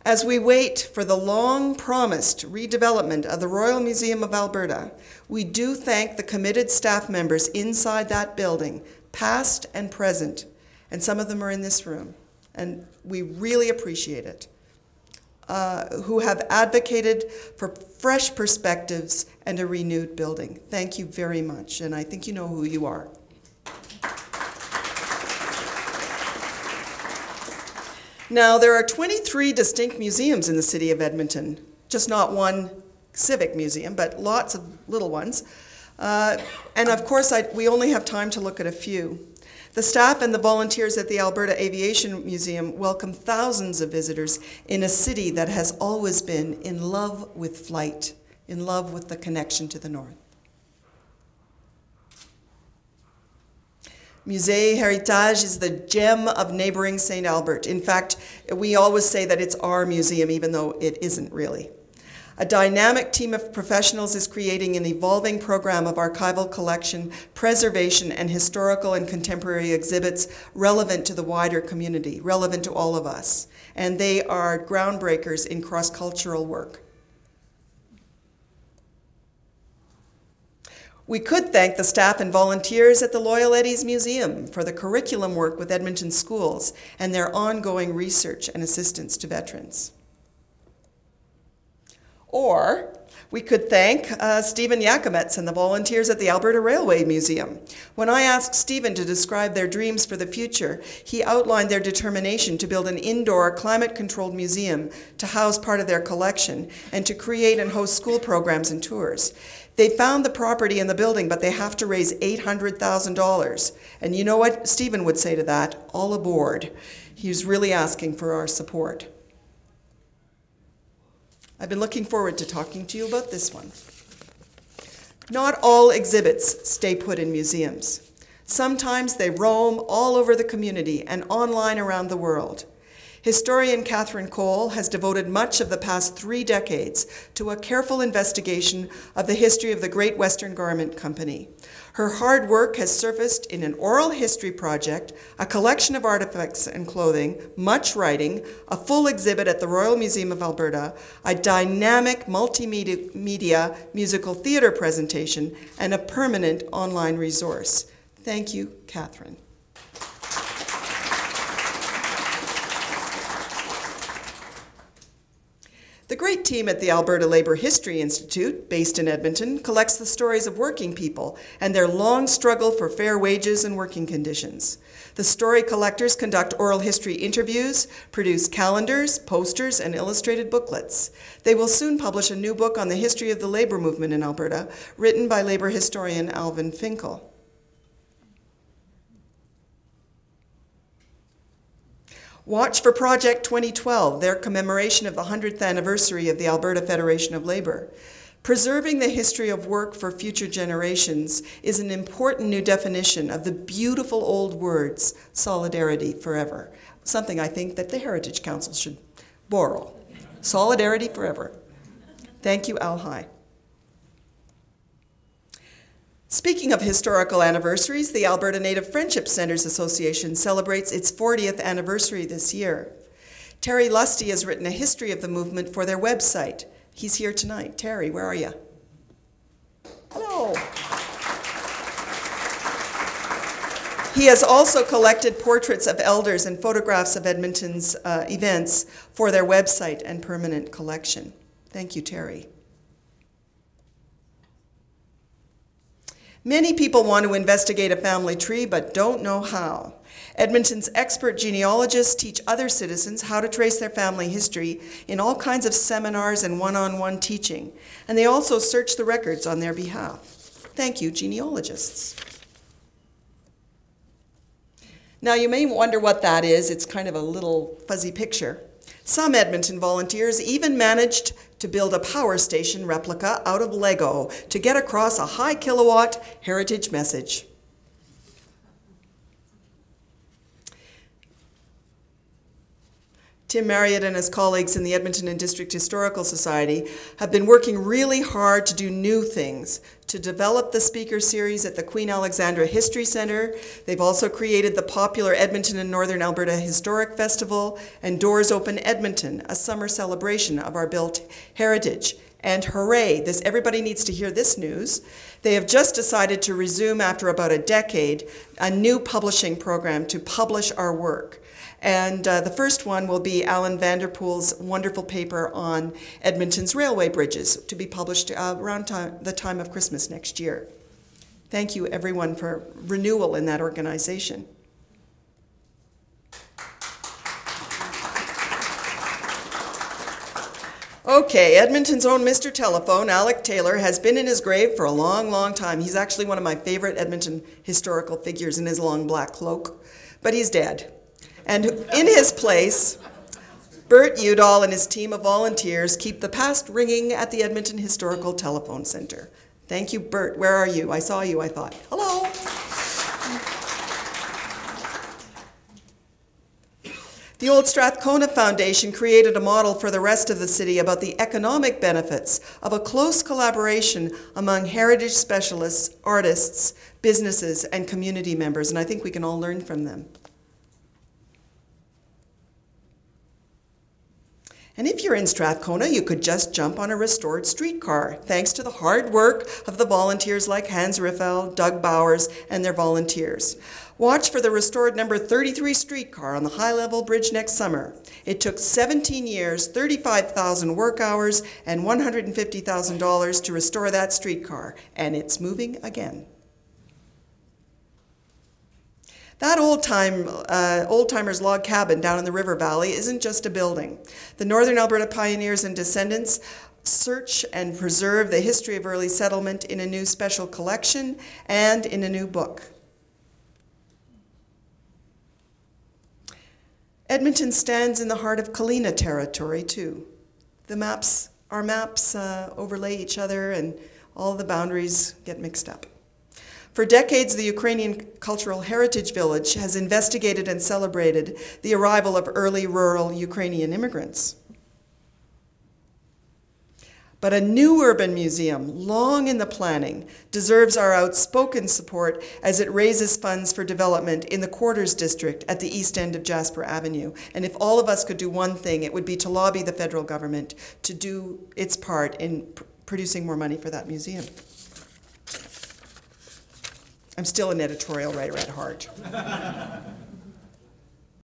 As we wait for the long-promised redevelopment of the Royal Museum of Alberta, we do thank the committed staff members inside that building, past and present, and some of them are in this room, and we really appreciate it, who have advocated for fresh perspectives and a renewed building. Thank you very much, and I think you know who you are. Now, there are 23 distinct museums in the city of Edmonton, just not one civic museum, but lots of little ones. And of course, we only have time to look at a few. The staff and the volunteers at the Alberta Aviation Museum welcome thousands of visitors in a city that has always been in love with flight, in love with the connection to the north. Musée Héritage is the gem of neighboring St. Albert. In fact, we always say that it's our museum, even though it isn't really. A dynamic team of professionals is creating an evolving program of archival collection, preservation, and historical and contemporary exhibits relevant to the wider community, relevant to all of us. And they are groundbreakers in cross-cultural work. We could thank the staff and volunteers at the Loyal Eddies Museum for the curriculum work with Edmonton schools and their ongoing research and assistance to veterans. Or we could thank Stephen Yakomets and the volunteers at the Alberta Railway Museum. When I asked Stephen to describe their dreams for the future, he outlined their determination to build an indoor, climate-controlled museum to house part of their collection and to create and host school programs and tours. They found the property and the building, but they have to raise $800,000. And you know what Stephen would say to that? All aboard. He's really asking for our support. I've been looking forward to talking to you about this one. Not all exhibits stay put in museums. Sometimes they roam all over the community and online around the world. Historian Catherine Cole has devoted much of the past 3 decades to a careful investigation of the history of the Great Western Garment Company. Her hard work has surfaced in an oral history project, a collection of artifacts and clothing, much writing, a full exhibit at the Royal Museum of Alberta, a dynamic multimedia musical theater presentation, and a permanent online resource. Thank you, Catherine. The great team at the Alberta Labour History Institute, based in Edmonton, collects the stories of working people and their long struggle for fair wages and working conditions. The story collectors conduct oral history interviews, produce calendars, posters, and illustrated booklets. They will soon publish a new book on the history of the labour movement in Alberta, written by labour historian Alvin Finkel. Watch for Project 2012, their commemoration of the 100th anniversary of the Alberta Federation of Labour. Preserving the history of work for future generations is an important new definition of the beautiful old words, solidarity forever, something I think that the Heritage Council should borrow. Solidarity forever. Thank you, Al Hai. Speaking of historical anniversaries, the Alberta Native Friendship Centres Association celebrates its 40th anniversary this year. Terry Lusty has written a history of the movement for their website. He's here tonight. Terry, where are you? Hello. He has also collected portraits of elders and photographs of Edmonton's events for their website and permanent collection. Thank you, Terry. Many people want to investigate a family tree but don't know how. Edmonton's expert genealogists teach other citizens how to trace their family history in all kinds of seminars and one-on-one teaching, and they also search the records on their behalf. Thank you, genealogists. Now you may wonder what that is. It's kind of a little fuzzy picture. Some Edmonton volunteers even managed to build a power station replica out of Lego to get across a high kilowatt heritage message. Tim Marriott and his colleagues in the Edmonton and District Historical Society have been working really hard to do new things, to develop the speaker series at the Queen Alexandra History Centre. They've also created the popular Edmonton and Northern Alberta Historic Festival and Doors Open Edmonton, a summer celebration of our built heritage. And hooray, everybody needs to hear this news. They have just decided to resume, after about a decade, a new publishing program to publish our work. And the first one will be Alan Vanderpool's wonderful paper on Edmonton's railway bridges, to be published around the time of Christmas next year. Thank you, everyone, for renewal in that organization. Okay, Edmonton's own Mr. Telephone, Alec Taylor, has been in his grave for a long, long time. He's actually one of my favorite Edmonton historical figures in his long black cloak, but he's dead. And in his place, Bert Udall and his team of volunteers keep the past ringing at the Edmonton Historical Telephone Center. Thank you, Bert. Where are you? I saw you, I thought. Hello. The Old Strathcona Foundation created a model for the rest of the city about the economic benefits of a close collaboration among heritage specialists, artists, businesses, and community members, and I think we can all learn from them. And if you're in Strathcona, you could just jump on a restored streetcar, thanks to the hard work of the volunteers like Hans Riffel, Doug Bowers, and their volunteers. Watch for the restored number 33 streetcar on the high-level bridge next summer. It took 17 years, 35,000 work hours, and $150,000 to restore that streetcar, and it's moving again. That old-timers log cabin down in the river valley isn't just a building. The Northern Alberta pioneers and descendants search and preserve the history of early settlement in a new special collection and in a new book. Edmonton stands in the heart of Kalina territory, too. Our maps overlay each other, and all the boundaries get mixed up. For decades, the Ukrainian Cultural Heritage Village has investigated and celebrated the arrival of early rural Ukrainian immigrants. But a new urban museum, long in the planning, deserves our outspoken support as it raises funds for development in the Quarters District at the east end of Jasper Avenue. And if all of us could do one thing, it would be to lobby the federal government to do its part in producing more money for that museum. I'm still an editorial writer at heart.